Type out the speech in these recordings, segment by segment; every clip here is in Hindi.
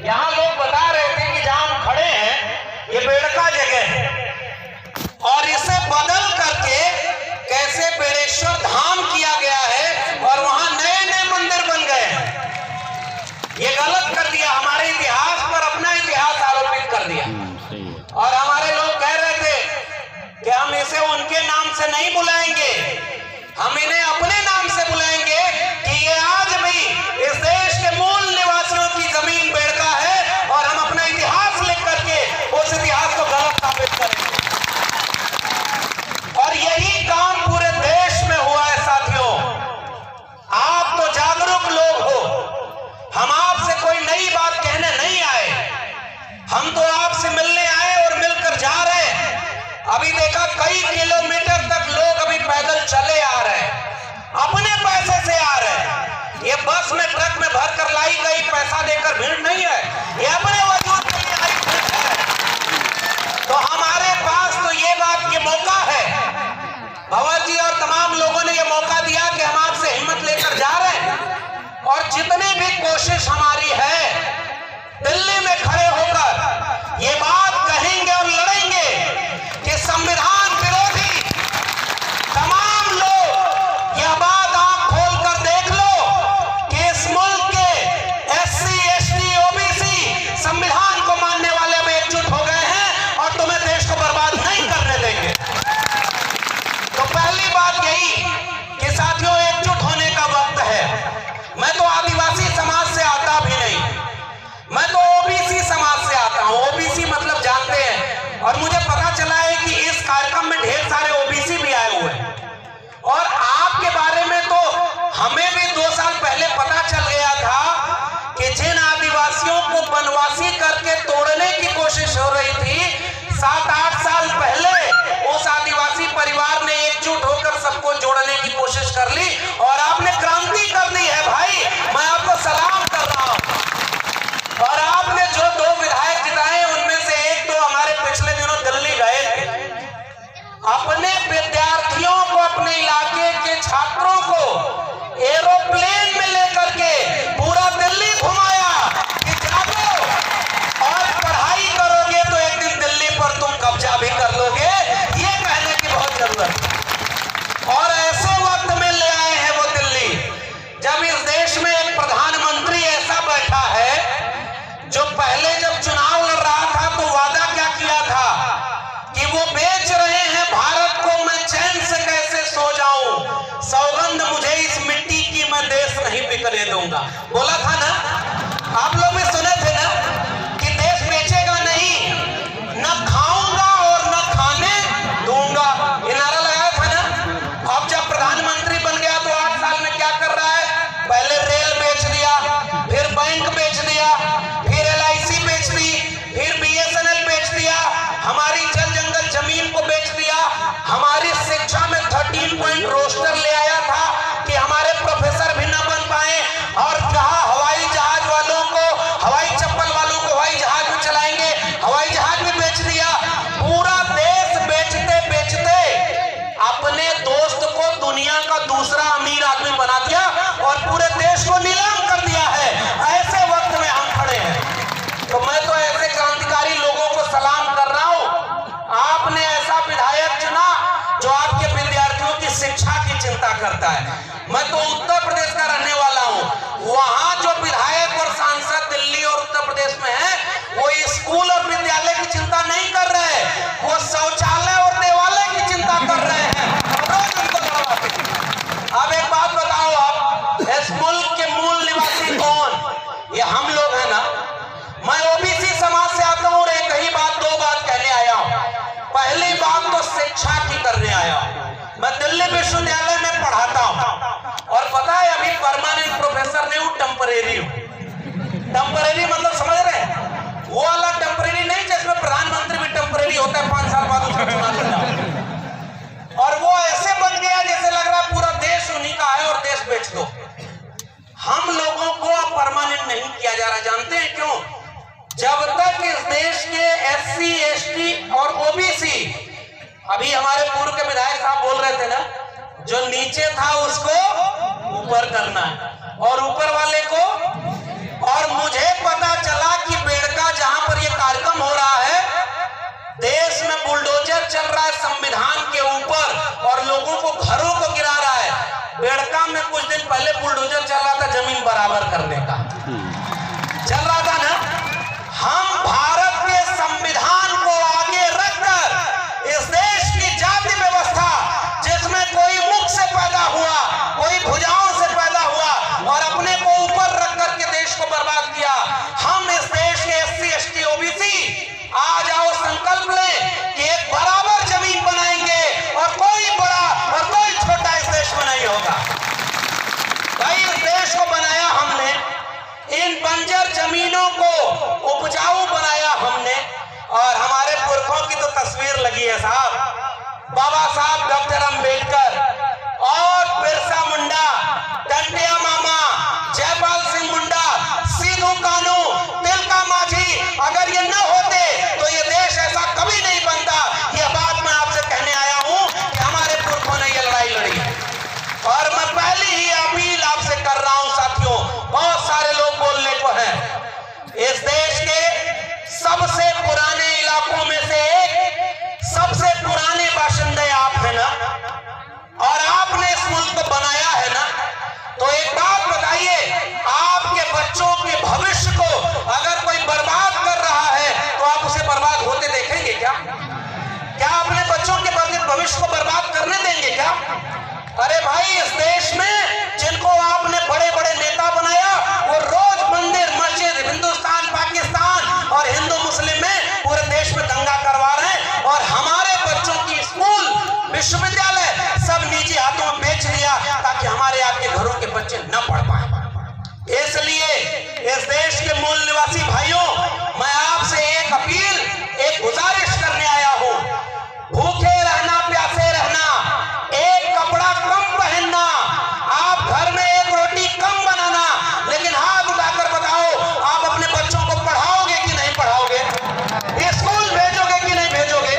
यहाँ लोग बता रहे थे कि जहां हम खड़े हैं ये बेड़का जगह है और इसे बदल करके कैसे बेड़ेश्वर धाम किया गया है और वहां नए नए मंदिर बन गए हैं। ये गलत कर दिया, हमारे इतिहास पर अपना इतिहास आरोपित कर दिया। और हमारे लोग कह रहे थे कि हम इसे उनके नाम से नहीं बुलाएंगे, हम इन्हें अपने नाम से बुलाएंगे कि ये आज भी इस देश के मूल निवासियों की जमीन बेड़का है और हम अपना इतिहास लिख करके उस इतिहास को गलत साबित करेंगे। और यही काम पूरे देश में हुआ है साथियों। आप तो जागरूक लोग हो, हम आपसे कोई नई बात कहने नहीं आए, हम तो आपसे मिलने आए और मिलकर जा रहे हैं। अभी देखा कई किलोमीटर तक लोग अभी पैदल चले आ रहे हैं, अपने पैसे से आ रहे हैं। ये बस में ट्रक में भर कर लाई गई पैसा देकर भीड़ नहीं है, ये अपने वजूद के लिए आई भीड़ है। तो हमारे पास तो ये बात के मौका है, भंवर जी और तमाम लोगों ने ये मौका दिया कि हम आपसे हिम्मत लेकर जा रहे हैं और जितनी भी कोशिश हमारी है दिल्ली में खड़े होकर ये बात कहेंगे और लड़ेंगे कि संविधान विरोधी तमाम लोग यह बात आंख खोलकर देख लो कि इस मुल्क के एससी, एसटी, ओबीसी संविधान को मानने वाले अब एकजुट हो गए हैं और तुम्हें देश को बर्बाद नहीं करने देंगे। तो पहली बात यही कि साथियों एकजुट होने का वक्त है। मैं तो आदिवासी समाज से आता भी नहीं, मैं तो ओबीसी समाज से आता हूं। ओबीसी मतलब जानते हैं, और मुझे पता चला है कि इस कार्यक्रम में ढेर सारे ओबीसी भी आए हुए हैं। और आपके बारे में तो हमें भी 2 साल पहले पता चल गया था कि जिन आदिवासियों को वनवासी करके तोड़ने की कोशिश हो रही थी, 7-8 साल पहले उस आदिवासी परिवार ने एकजुट होकर सबको जोड़ने की कोशिश कर ली और आपने क्रांति कर दी है भाई। मैं आपको सलाम कर रहा हूं। और आपने जो 2 विधायक जिताए उनमें से एक तो हमारे पिछले दिनों दिल्ली गए थे, अपने विद्यार्थियों को, अपने इलाके के छात्रों को एरोप्लेन में लेकर के पूरा दिल्ली घुमाया कि जाओ और पढ़ाई करोगे तो एक दिन दिल्ली पर तुम कब्जा भी कर लोगे। ये कहने की बहुत जरूरत है। और ऐसे वक्त में ले आए हैं वो दिल्ली जब इस देश में एक प्रधानमंत्री ऐसा बैठा है जो पहले जब चुनाव लड़ रहा था तो वादा क्या किया था कि वो बेच रहे हैं भारत को, मैं चैन से कैसे सो जाऊं, सौगंध मुझे इस मिट्टी की, मैं देश नहीं बिकने दूंगा। बोला था ना, आप लोग भी सुने थे ना कि देश बेचेगा नहीं, न खाऊंगा और न खाने दूंगा, ये नारा लगाया था ना। अब जब प्रधानमंत्री बन गया तो 8 साल में क्या कर रहा है, पहले रेल बेच दिया, फिर बैंक बेच दिया, फिर LIC बेच दी, फिर BSNL बेच दिया, हमारी जल जंगल जमीन को बेच दिया, हमारी शिक्षा में 13 पॉइंट रोस्टर ले आया था कि हमारे प्रोफेसर भी न बन पाए, और कहा हवाई जहाज वालों को, हवाई चप्पल वालों को हवाई जहाज में चलाएंगे, हवाई जहाज भी बेच दिया। पूरा देश बेचते बेचते अपने दोस्त को दुनिया का दूसरा अमीर आदमी बना दिया और पूरे देश को नीलाम कर दिया है। ऐसे वक्त में हम खड़े हैं। तो मैं तो ऐसे क्रांतिकारी लोगों को सलाम कर रहा हूं। आपने ऐसा विधायक चुना जो आपके विद्यार्थियों की शिक्षा की चिंता करता है। मैं तो उत्तर प्रदेश का रहने वाला हूं, वहां जो विधायक और सांसद दिल्ली और उत्तर प्रदेश में है वो स्कूल और विद्यालय की चिंता नहीं कर रहे, वो शौचालय और देवालय की चिंता कर रहे हैं। अब एक बात बताओ, आप इस मुल्क के मूल निवासी कौन? ये हम लोग हैं ना। मैं ओबीसी समाज से आता हूं और एक ही बात, 2 बात कहने आया हूं। पहली बात तो शिक्षा की करने आया हूं। मैं दिल्ली विश्वविद्यालय में पढ़ाता हूं और पता है अभी परमानेंट प्रोफेसर नहीं हूं, टेम्परेरी हूं। टेम्परेरी मतलब समझ रहे हैं, वो वाला टेम्परेरी नहीं जिसमें प्रधानमंत्री भी टेम्परेरी होता है, 5 साल बाद उसका चुनाव करना। और वो ऐसे बन गया जैसे लग रहा है पूरा देश उन्हीं का है और देश बेच दो। हम लोगों को अब परमानेंट नहीं किया जा रहा, जानते हैं क्यों? जब तक इस देश के SC, ST और OBC, अभी हमारे पूर्व के विधायक साहब बोल रहे थे ना, जो नीचे था उसको ऊपर करना है और ऊपर वाले को, और मुझे पता चला कि में कुछ दिन पहले बुलडोजर चल रहा था जमीन बराबर करने का, चल रहा था ना। हम भारत के संविधान को आगे रखकर इस देश की जाति व्यवस्था, जिसमें कोई मुख से पैदा हुआ, कोई भुजाओं से पैदा हुआ और अपने को ऊपर रख करके देश को बर्बाद किया, हम इस देश के SC ST OBC आज आओ संकल्प लें कि एक बराबर जमीन बनाएंगे और कोई बड़ा और कोई छोटा इस देश में नहीं होगा। भाई इस देश को बनाया हमने, इन बंजर जमीनों को उपजाऊ बनाया हमने, और हमारे पुरखों की तो तस्वीर लगी है साहब, बाबा साहब डॉक्टर अंबेडकर और बिरसा मुंडा, टंटिया मामा, जयपाल सिंह मुंडा, सिद्धू कानू, तिलका माझी, अगर ये न होते तो ये देश ऐसा कभी नहीं बनता। ये बात मैं आपसे कहने आया हूं कि हमारे पुरखों ने ये लड़ाई लड़ी है। और मैं पहली ही अपील आपसे कर रहा हूं साथियों, बहुत सारे लोग बोलने को हैं, इस देश के सबसे पुराने इलाकों में से एक, सबसे पुराने बाशिंदे आप हैं ना, और आपने इस मुल्क को बनाया है ना, तो एक बात बताइए, आपके बच्चों के भविष्य को अगर कोई बर्बाद कर रहा है तो आप उसे बर्बाद होते देखेंगे क्या? क्या अपने बच्चों के भविष्य को बर्बाद करने देंगे क्या? अरे भाई इस देश में जिनको आपने बड़े बड़े नेता बनाया, वो रोज मंदिर मस्जिद हिंदुस्तान पाकिस्तान और हिंदू मुस्लिम में पूरे देश में दंगा करवा रहे हैं, और हमारे बच्चों की स्कूल विश्वविद्यालय सब निजी हाथों में बेच लिया ताकि हमारे आपके घरों के बच्चे न पढ़ पाए। इसलिए इस देश के मूल निवासी भाइयों, मैं आपसे एक अपील, एक गुजारिश करने आया हूं, भूखे रहना, प्यासे रहना, एक कपड़ा कम पहनना, आप घर में एक रोटी कम बनाना, लेकिन हाथ उठाकर बताओ आप अपने बच्चों को पढ़ाओगे कि नहीं पढ़ाओगे? स्कूल भेजोगे कि नहीं भेजोगे?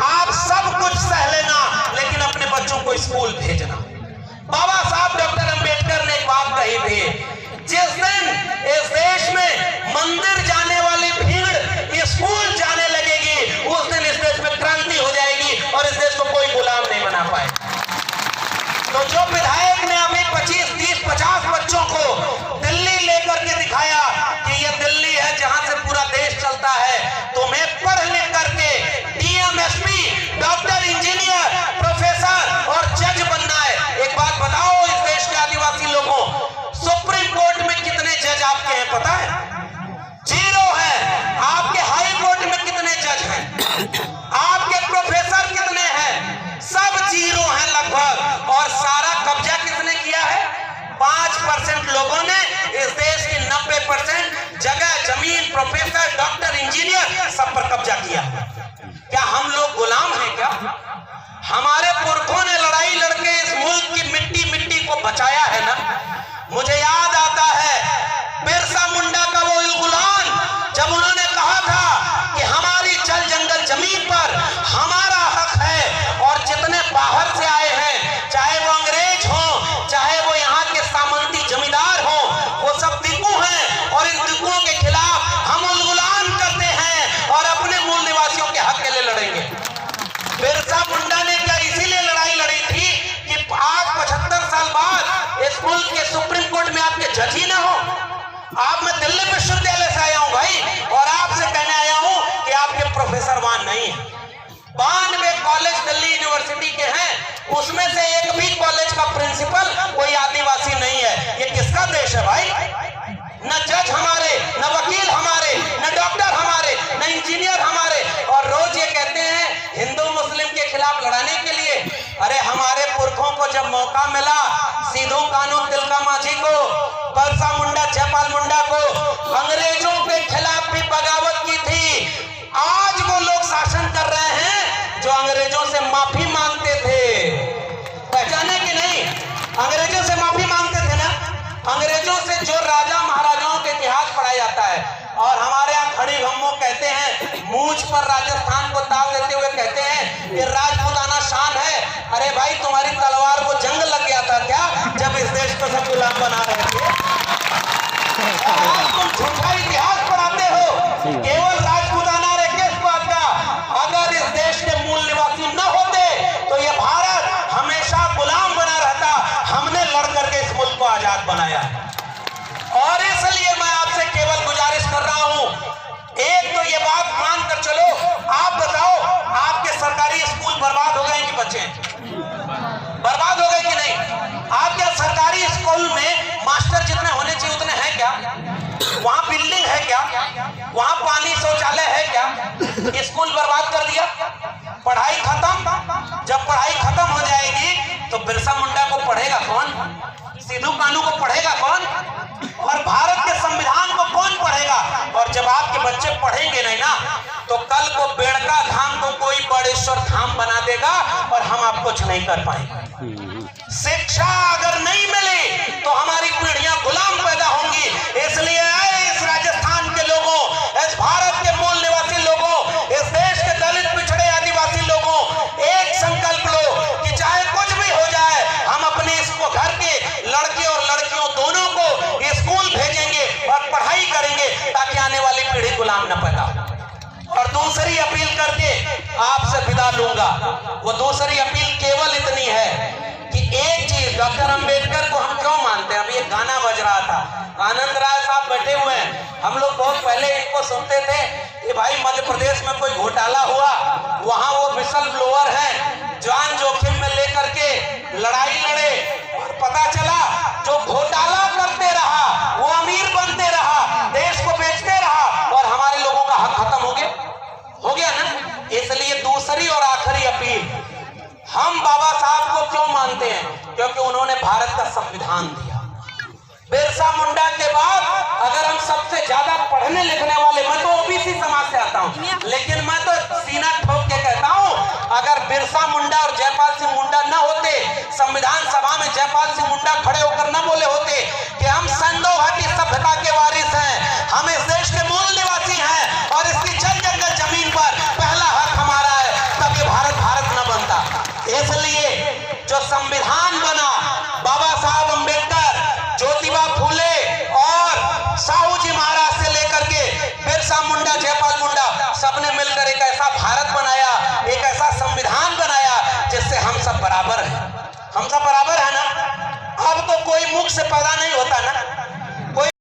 आप सब कुछ सह लेना लेकिन अपने बच्चों को स्कूल भेजना। बाबा साहब डॉक्टर अंबेडकर ने एक बात कही थी, जिस दिन इस देश में मंदिर जाने वाली भीड़ स्कूल जाने लगेगी, उस दिन इस देश में क्रांति हो जाएगी और इस देश को कोई गुलाम नहीं बना पाए। तो जो विधायक ने अभी 25, 30, 50 बच्चों को दिल्ली लेकर के दिखाया कि ये दिल्ली है जहां से पूरा देश चलता है, तुम्हें पढ़ लिख करके DM SP doctor engineer professor और जज बनना है। एक बात बताओ इस देश के आदिवासी लोगों, सुप्रीम कोर्ट में कितने जज आपके हैं पता है? 0 है। आपके हाई कोर्ट में कितने जज हैं? आपके प्रोफेसर कितने हैं? सब 0 हैं लगभग। और सारा कब्जा किसने किया है? 5% लोगों ने इस देश की 90% जगह, जमीन, प्रोफेसर, डॉक्टर, इंजीनियर सब पर कब्जा किया। क्या हम लोग गुलाम हैं क्या? हमारे पुरखों ने लड़ाई लड़के इस मुल्क की मिट्टी को बचाया है ना। मुझे याद आता है बिरसा मुंडा का वो गुलाम, जब उन्होंने कहा था कि हमारी जल जंगल जमीन पर हमारा हक है, और जितने बाहर से आए हैं, चाहे वो अंग्रेज हो, चाहे वो यहाँ के सामंती जमींदार हो, वो सब दिक्कू हैं, और इन दिक्कुओं के खिलाफ हम उलगुलान करते हैं और अपने मूल निवासियों के हक के लिए लड़ेंगे। बिरसा मुंडा ने क्या इसीलिए लड़ाई लड़ी थी कि आज 75 साल बाद इस मुल्क के सुप्रीम कोर्ट में आपके जज ही ना हो? आप, मैं दिल्ली विश्वविद्यालय से आया हूं भाई, और आपसे कहने आया हूं कि आपके प्रोफेसर वहां नहीं है। 92 कॉलेज दिल्ली यूनिवर्सिटी के हैं, उसमें से एक भी कॉलेज का प्रिंसिपल कोई आदिवासी नहीं है। ये किसका देश है भाई? न जज हमारे, न वकील हमारे, न डॉक्टर हमारे, न इंजीनियर हमारे, और रोज ये कहते हैं हिंदू मुस्लिम के खिलाफ लड़ने के लिए। अरे हमारे पुरखों को जब मौका मिला, सिद्धू कानू, तिलका माझी को, बिरसा मुंडा, जयपाल मुंडा को, अंग्रेजों के खिलाफ भी बगावत की थी। आज वो लोग शासन कर रहे हैं जो अंग्रेजों से माफी मांगते थे। पहचाने कि नहीं? अंग्रेजों से माफी मांगते थे ना। अंग्रेजों से जो राजा महाराजाओं के इतिहास पढ़ाया जाता है, और हमारे यहाँ खड़ी गम्मो कहते हैं, मूंछ पर राजस्थान को ताव देते हुए कहते हैं कि राजपूताना शान है। अरे भाई तुम्हारी तलवार को जंग लग गया था क्या जब इस देश को सब गुलाम बना रहे थे? तुम झूठा इतिहास पढ़ाते हो, केवल राजपूताना रे किस बात का? अगर इस देश के मूल निवासी न होते तो ये भारत हमेशा गुलाम बना रहता। हमने लड़कर वहां बिल्डिंग है क्या? वहां पानी शौचालय है क्या? स्कूल बर्बाद कर दिया, पढ़ाई खत्म। जब पढ़ाई खत्म हो जाएगी तो बिरसा मुंडा को पढ़ेगा कौन? सिद्धू कानू को पढ़ेगा कौन? और भारत के संविधान को कौन पढ़ेगा? और जब आपके बच्चे पढ़ेंगे नहीं ना, तो कल को बेड़का धाम को कोई बड़ेश्वर धाम बना देगा और हम आप कुछ नहीं कर पाएंगे। शिक्षा अगर नहीं मिली तो हमारी पीढ़ियां गुलाम पैदा होंगी। इसलिए इस राजस्थान के लोगों, इस भारत के मूल निवासी लोगों, इस देश के दलित पिछड़े आदिवासी लोगों, एक संकल्प लो कि चाहे कुछ भी हो जाए, हम अपने इसको घर के लड़के और लड़कियों दोनों को स्कूल भेजेंगे और पढ़ाई करेंगे ताकि आने वाली पीढ़ी गुलाम न पैदा हो। और दूसरी अपील करके आपसे विदा लूंगा। वो दूसरी अपील केवल इतनी है कि एक चीज, डॉक्टर अंबेडकर को हम क्यों मानते हैं? अभी एक गाना बज रहा था, आनंद राय साहब बैठे हुए हैं, हम लोग बहुत पहले इनको सुनते थे कि भाई मध्य प्रदेश में कोई घोटाला हुआ, वहां वो विसल ब्लोअर हैं, जान जोखिम में लेकर के लड़ाई लड़े और पता चला जो घोटाला करते रहा वो अमीर बनते रहा, देश को बेचते रहा और हमारे लोगों का हक खत्म हो गया ना। इसलिए दूसरी और आखिरी अपील, हम बाबा साहब को क्यों मानते हैं? क्योंकि उन्होंने भारत का संविधान दिया। बिरसा मुंडा के बाद अगर हम सबसे ज्यादा पढ़ने लिखने वाले, मैं तो ओबीसी समाज से आता हूं, लेकिन मैं तो सीना ठोक के कहता हूं, अगर बिरसा मुंडा और जयपाल सिंह मुंडा न होते, संविधान सभा में जयपाल सिंह मुंडा खड़े होकर न बोले होते कि हम संदो घाटी सभ्यता के वारिस हैं, हम इस देश के मूल निवासी हैं और इसकी जल जंगल जमीन पर पहला हक हमारा है, तब ये भारत भारत न बनता। इसलिए जो संविधान बना, बाबा साहब अंबेडकर, ज्योतिबा फूले और साहू जी महाराज से लेकर के बिरसा मुंडा, जयपाल मुंडा, सबने मिलकर एक ऐसा भारत बनाया, एक ऐसा संविधान बनाया जिससे हम सब बराबर हैं। हम सब बराबर है ना। अब तो कोई मुख से पैदा नहीं होता ना,